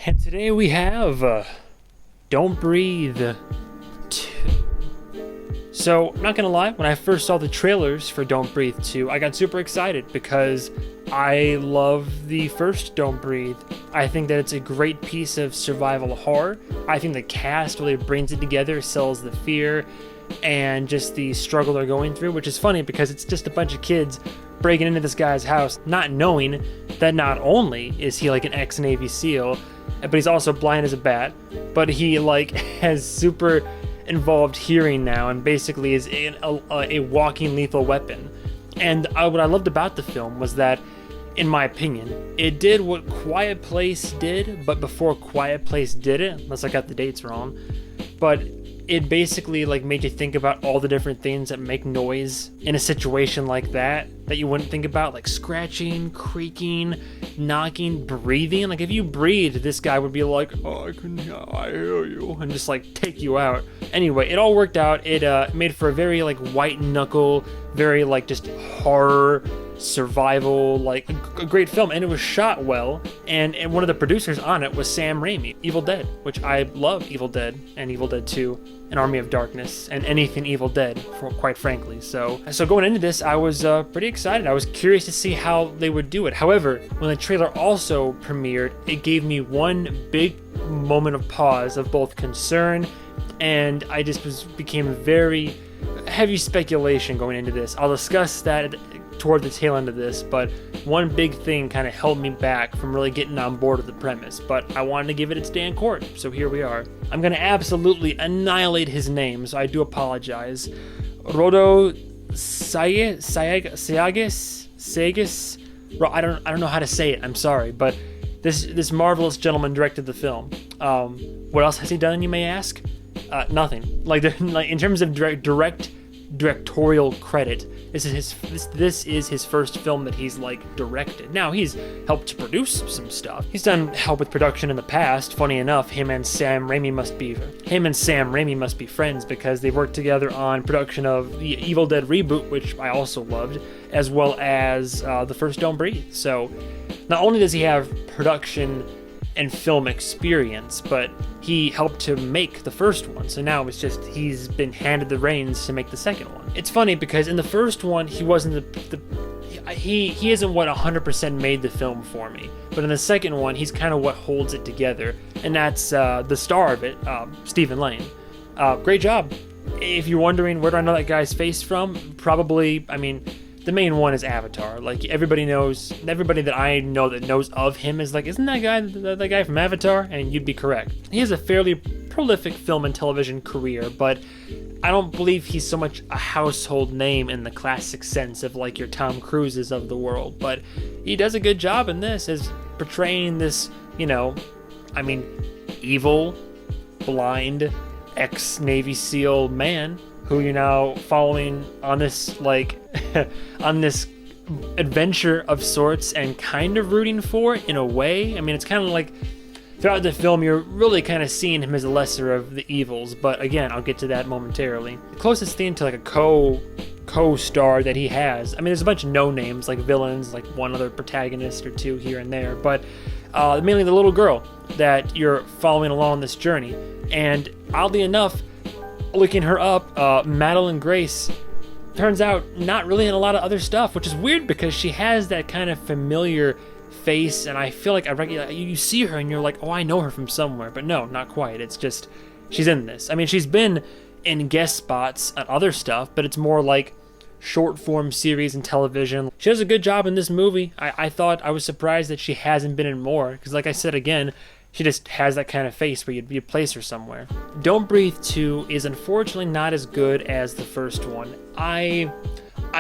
And today we have Don't Breathe 2. So, I'm not gonna lie, when I first saw the trailers for Don't Breathe 2, I got super excited because I love the first Don't Breathe. I think that it's a great piece of survival horror. I think the cast really brings it together, sells the fear, and just the struggle they're going through, which is funny because it's just a bunch of kids breaking into this guy's house, not knowing that not only is he like an ex-Navy SEAL, but he's also blind as a bat, but he like has super involved hearing now and basically is a walking lethal weapon. And what I loved about the film was that, in my opinion, it did what Quiet Place did, but before Quiet Place did it, unless I got the dates wrong, but it basically like made you think about all the different things that make noise in a situation like that you wouldn't think about, like scratching, creaking, knocking, breathing. Like if you breathed, this guy would be like, "Oh, I hear you," and just like take you out. Anyway, it all worked out. It made for a very like white knuckle, very like just horror survival, like a great film, and it was shot well, and one of the producers on it was Sam Raimi, Evil Dead, which I love. Evil Dead and Evil Dead 2, an Army of Darkness, and anything Evil Dead, quite frankly. So going into this, I was pretty excited. I was curious to see how they would do it. However, when the trailer also premiered, it gave me one big moment of pause of both concern, and I just became very heavy speculation going into this. I'll discuss that toward the tail end of this, but one big thing kind of held me back from really getting on board with the premise, but I wanted to give it its day in court, so here we are. I'm going to absolutely annihilate his name, so I do apologize. Rodo Sayagis? I don't know how to say it, I'm sorry, but this marvelous gentleman directed the film. What else has he done, you may ask? Nothing. Like in terms of directorial credit, this is his first film that he's like directed. Now he's helped to produce some stuff. He's done help with production in the past. Funny enough, him and Sam Raimi must be friends because they worked together on production of the Evil Dead reboot, which I also loved, as well as the first Don't Breathe. So not only does he have production and film experience, but he helped to make the first one, so now it's just he's been handed the reins to make the second one. It's funny because in the first one he wasn't he isn't what 100% made the film for me, but in the second one he's kind of what holds it together, and that's the star of it, Stephen Lane. Great job. If you're wondering where do I know that guy's face from, probably, I mean, the main one is Avatar. Like everybody that I know that knows of him is like, isn't that guy the guy from Avatar? And you'd be correct. He has a fairly prolific film and television career, but I don't believe he's so much a household name in the classic sense of like your Tom Cruises of the world. But he does a good job in this as portraying this, evil, blind, ex-Navy SEAL man who you're now following on this on this adventure of sorts and kind of rooting for in a way. I mean, it's kind of like throughout the film you're really kind of seeing him as a lesser of the evils, but again, I'll get to that momentarily. The closest thing to like a co-star that he has, I mean, there's a bunch of no names like villains, like one other protagonist or two here and there, but mainly the little girl that you're following along this journey. And oddly enough, looking her up, Madeline Grace turns out not really in a lot of other stuff, which is weird because she has that kind of familiar face, and I feel like you see her and you're like, oh, I know her from somewhere, but no, not quite. It's just she's in this. I mean, she's been in guest spots on other stuff, but it's more like short form series and television. She does a good job in this movie. I was surprised that she hasn't been in more, because like I said again, she just has that kind of face where you'd place her somewhere. Don't Breathe 2 is unfortunately not as good as the first one. I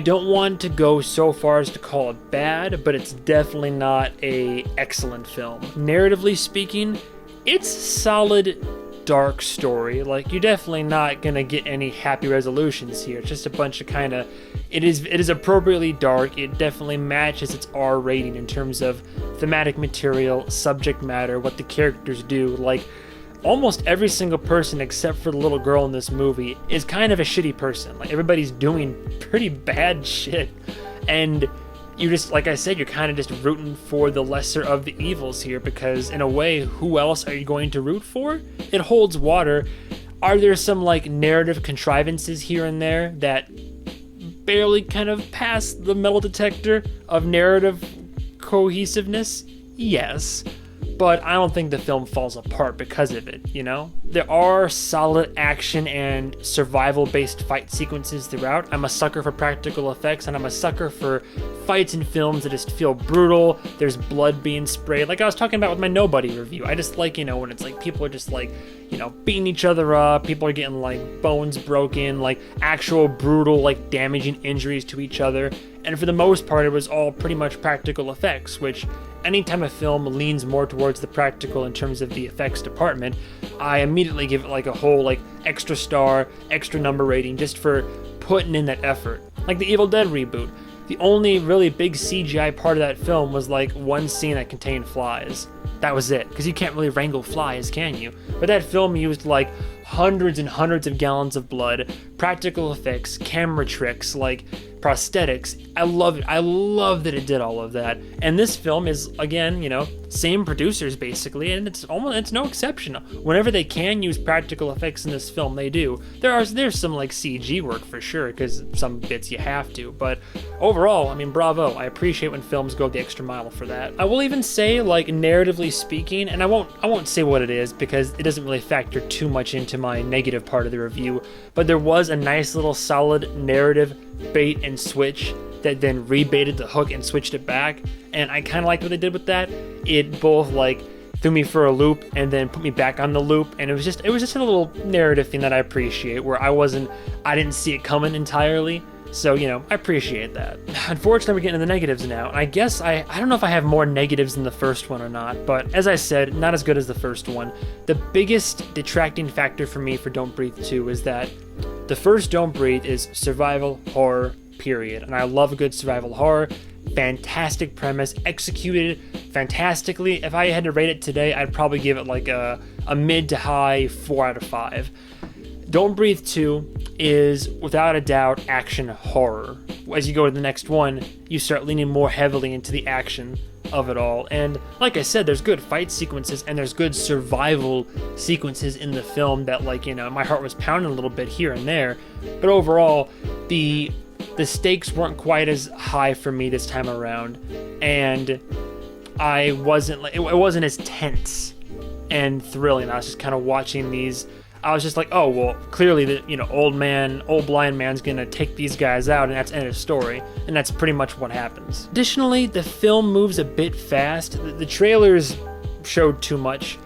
don't want to go so far as to call it bad, but it's definitely not a excellent film. Narratively speaking, it's solid dark story. Like, you're definitely not gonna get any happy resolutions here. It's just a bunch of it is appropriately dark. It definitely matches its R rating in terms of thematic material, subject matter, what the characters do. Like, almost every single person except for the little girl in this movie is kind of a shitty person. Like, everybody's doing pretty bad shit, and you just, like I said, you're kind of just rooting for the lesser of the evils here, because in a way, who else are you going to root for? It holds water. Are there some like narrative contrivances here and there that barely kind of pass the metal detector of narrative cohesiveness? Yes. But I don't think the film falls apart because of it, you know? There are solid action and survival-based fight sequences throughout. I'm a sucker for practical effects, and I'm a sucker for fights in films that just feel brutal. There's blood being sprayed. Like I was talking about with my Nobody review. I just like, you know, when it's like people are just like, you know, beating each other up. People are getting like bones broken, like actual brutal, like damaging injuries to each other. And for the most part, it was all pretty much practical effects, which anytime a film leans more towards the practical in terms of the effects department, I immediately give it like a whole like extra star, extra number rating just for putting in that effort. Like the Evil Dead reboot, the only really big CGI part of that film was like one scene that contained flies. That was it, because you can't really wrangle flies, can you? But that film used like hundreds and hundreds of gallons of blood, practical effects, camera tricks, like prosthetics. I love it. I love that it did all of that. And this film is, again, you know, same producers basically, and it's no exception. Whenever they can use practical effects in this film, they do. There's some like CG work for sure, because some bits you have to, but overall, I mean, bravo. I appreciate when films go the extra mile for that. I will even say, like, narratively speaking, and I won't say what it is because it doesn't really factor too much into my negative part of the review, but there was a nice little solid narrative bait and switch that then rebaited the hook and switched it back, and I kind of liked what they did with that. It both like threw me for a loop and then put me back on the loop, and it was just a little narrative thing that I appreciate, where I didn't see it coming entirely. So, you know, I appreciate that. Unfortunately, we're getting into the negatives now, and I guess I don't know if I have more negatives than the first one or not, but as I said, not as good as the first one. The biggest detracting factor for me for Don't Breathe 2 is that the first Don't Breathe is survival horror, period. And I love a good survival horror. Fantastic premise, executed fantastically. If I had to rate it today, I'd probably give it like a mid to high 4 out of 5. Don't Breathe 2 is, without a doubt, action horror. As you go to the next one, you start leaning more heavily into the action of it all. And like I said, there's good fight sequences and there's good survival sequences in the film that, like, you know, my heart was pounding a little bit here and there. But overall, the stakes weren't quite as high for me this time around, and it wasn't as tense and thrilling. I was just kind of watching these. I was just like, oh, well, clearly the, you know, old blind man's gonna take these guys out, and that's end of story. And that's pretty much what happens. Additionally, the film moves a bit fast. The trailers showed too much.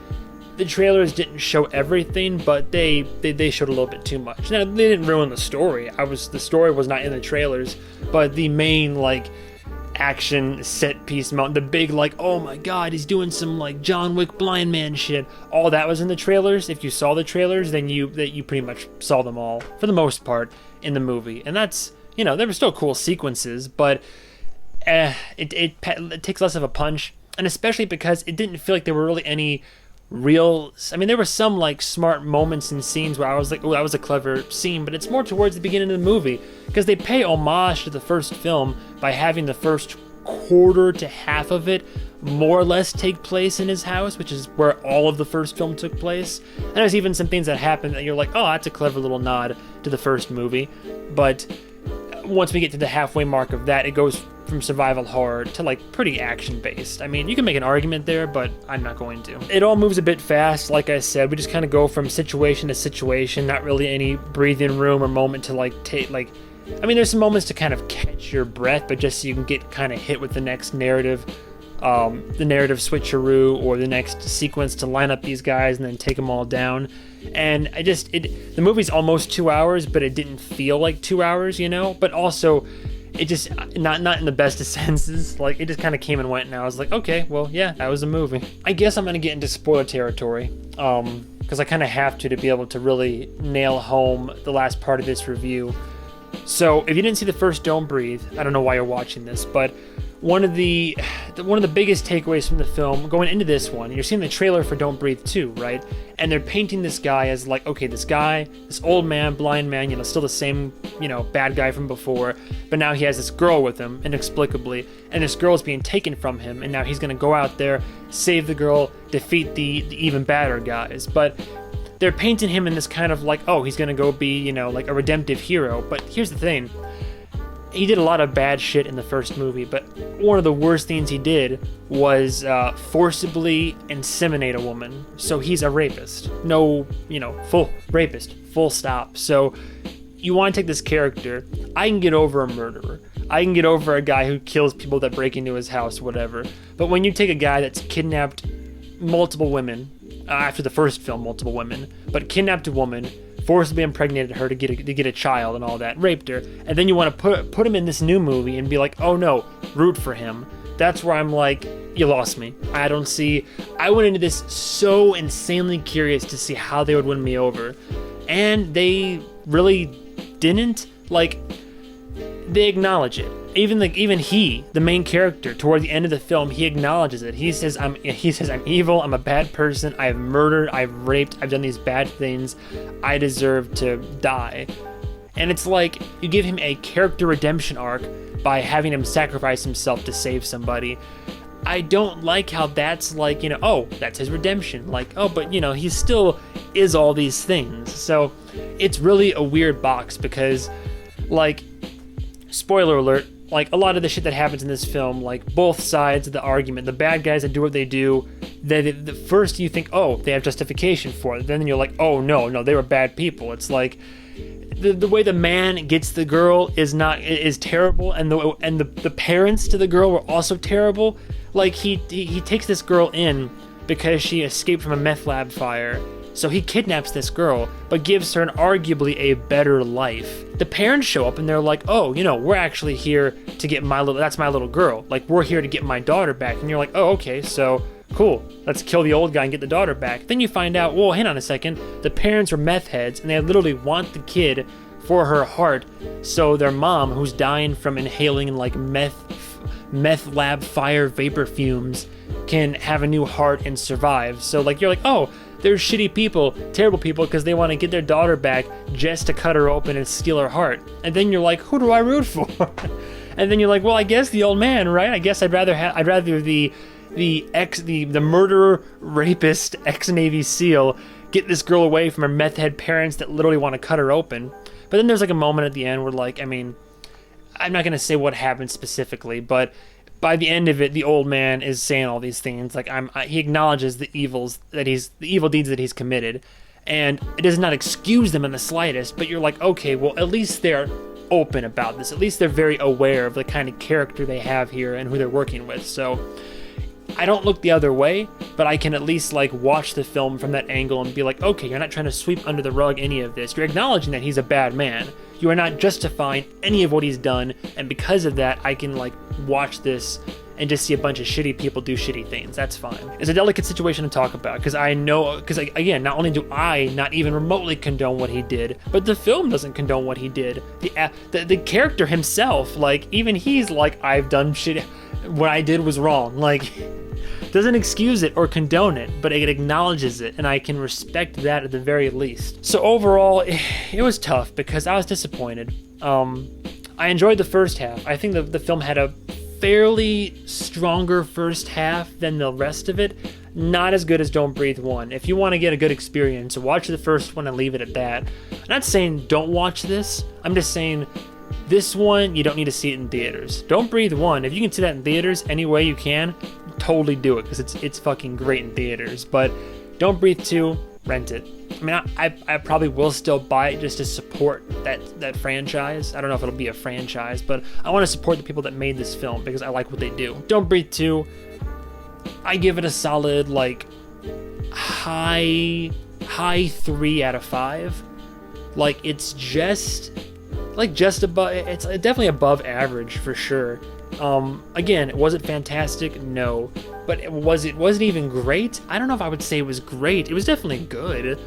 The trailers didn't show everything, but they showed a little bit too much. Now, they didn't ruin the story. The story was not in the trailers, but the main, like, action set piece moment, the big, like, oh my god, he's doing some like John Wick blind man shit, all that was in the trailers. If you saw the trailers, then you pretty much saw them all for the most part in the movie. And that's, you know, there were still cool sequences, but it takes less of a punch, and especially because it didn't feel like there were really any real, I mean, there were some like smart moments and scenes where I was like, oh, that was a clever scene, but it's more towards the beginning of the movie, because they pay homage to the first film by having the first quarter to half of it more or less take place in his house, which is where all of the first film took place. And there's even some things that happen that you're like, oh, that's a clever little nod to the first movie. But once we get to the halfway mark of that, it goes from survival horror to like pretty action based. I mean, you can make an argument there, but I'm not going to. It all moves a bit fast. Like I said, we just kind of go from situation to situation, not really any breathing room or moment to like take, like, I mean, there's some moments to kind of catch your breath, but just so you can get kind of hit with the next narrative, the narrative switcheroo or the next sequence to line up these guys and then take them all down. And the movie's almost 2 hours, but it didn't feel like 2 hours, you know? But also, it just, not in the best of senses, like, it just kind of came and went, and I was like, okay, well, yeah, that was a movie. I guess I'm going to get into spoiler territory, because I kind of have to be able to really nail home the last part of this review. So, if you didn't see the first Don't Breathe, I don't know why you're watching this, but one of the biggest takeaways from the film going into this one, you're seeing the trailer for Don't Breathe 2, right? And they're painting this guy as like, okay, this old man, blind man, still the same, bad guy from before, but now he has this girl with him, inexplicably, and this girl is being taken from him, and now he's gonna go out there, save the girl, defeat the even badder guys. But they're painting him in this kind of like, oh, he's gonna go be, like a redemptive hero. But here's the thing. He did a lot of bad shit in the first movie, but one of the worst things he did was forcibly inseminate a woman. So he's a rapist. No, full rapist, full stop. So you want to take this character. I can get over a murderer. I can get over a guy who kills people that break into his house, whatever. But when you take a guy that's kidnapped multiple women, after the first film, multiple women, but kidnapped a woman, forcibly impregnated her to get a child and all that, raped her, and then you want to put him in this new movie and be like, oh no, root for him. That's where I'm like, you lost me. I went into this so insanely curious to see how they would win me over, and they really didn't. Like, they acknowledge it. Even he, the main character, toward the end of the film, he acknowledges it. He says, I'm evil, I'm a bad person, I've murdered, I've raped, I've done these bad things, I deserve to die. And it's like, you give him a character redemption arc by having him sacrifice himself to save somebody. I don't like how that's like, oh, that's his redemption. Like, oh, but he still is all these things. So it's really a weird box because, like, spoiler alert, like, a lot of the shit that happens in this film, like, both sides of the argument, the bad guys that do what they do, the first you think, oh, they have justification for it. Then you're like, oh, no, they were bad people. It's like, the way the man gets the girl is terrible, and the parents to the girl were also terrible. Like, he takes this girl in because she escaped from a meth lab fire. So he kidnaps this girl, but gives her arguably a better life. The parents show up and they're like, oh, we're actually here to get that's my little girl. Like, we're here to get my daughter back. And you're like, oh, okay, so cool. Let's kill the old guy and get the daughter back. Then you find out, well, hang on a second. The parents are meth heads and they literally want the kid for her heart. So their mom, who's dying from inhaling like meth lab fire vapor fumes, can have a new heart and survive. So like, you're like, oh, they're shitty people, terrible people, because they want to get their daughter back just to cut her open and steal her heart. And then you're like, who do I root for? And then you're like, well, I guess the old man, right? I guess I'd rather the murderer, rapist, ex-Navy SEAL get this girl away from her meth head parents that literally want to cut her open. But then there's like a moment at the end where, like, I mean, I'm not gonna say what happened specifically, but by the end of it, the old man is saying all these things. Like, he acknowledges the evil deeds that he's committed, and it does not excuse them in the slightest. But you're like, okay, well, at least they're open about this. At least they're very aware of the kind of character they have here and who they're working with. So I don't look the other way, but I can at least like watch the film from that angle and be like, okay, you're not trying to sweep under the rug any of this. You're acknowledging that he's a bad man. You are not justifying any of what he's done, and because of that, I can like watch this and just see a bunch of shitty people do shitty things. That's fine. It's a delicate situation to talk about because again, not only do I not even remotely condone what he did, but the film doesn't condone what he did. The character himself, like, even he's like, I've done shit. What I did was wrong. Like, doesn't excuse it or condone it, but it acknowledges it, and I can respect that at the very least. So overall, it was tough because I was disappointed. I enjoyed the first half. I think the film had a fairly stronger first half than the rest of it. Not as good as Don't Breathe 1. If you want to get a good experience, watch the first one and leave it at that. I'm not saying don't watch this. I'm just saying this one, you don't need to see it in theaters. Don't Breathe 1, if you can see that in theaters any way you can, totally do it because it's fucking great in theaters. But Don't Breathe 2, rent it. I mean, I probably will still buy it just to support that franchise. I don't know if it'll be a franchise, but I want to support the people that made this film because I like what they do. Don't Breathe 2, I give it a solid like high 3 out of 5. Like, it's just above. It's definitely above average for sure. Again, was it fantastic? No. But was it even great? I don't know if I would say it was great. It was definitely good.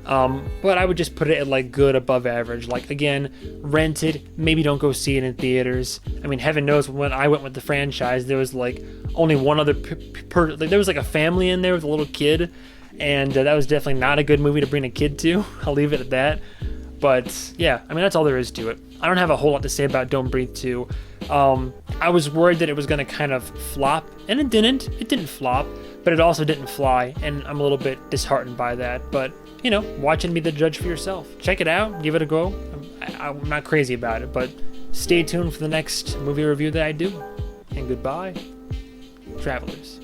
But I would just put it at like good above average. Like, again, rent it, maybe don't go see it in theaters. I mean, heaven knows when I went with the franchise, there was like only one other like, there was like a family in there with a little kid, and that was definitely not a good movie to bring a kid to. I'll leave it at that. But yeah, I mean, that's all there is to it. I don't have a whole lot to say about Don't Breathe 2. I was worried that it was going to kind of flop, and it didn't. It didn't flop, but it also didn't fly, and I'm a little bit disheartened by that. But, you know, watch and be the judge for yourself. Check it out, give it a go. I'm not crazy about it, but stay tuned for the next movie review that I do. And goodbye, travelers.